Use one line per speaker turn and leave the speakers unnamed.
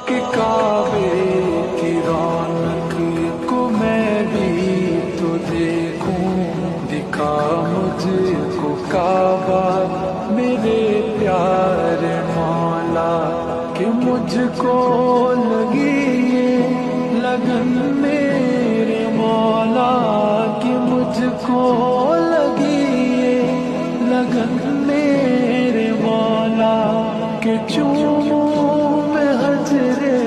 कि काबे की रौनक को मैं भी तो देखूं, दिखा मुझको काबा मेरे प्यारे मौला, कि मुझको लगी ये लगन मेरे मौला, कि मुझको लगी ये लगन मेरे मौला, कि चूमूं मैं हजरे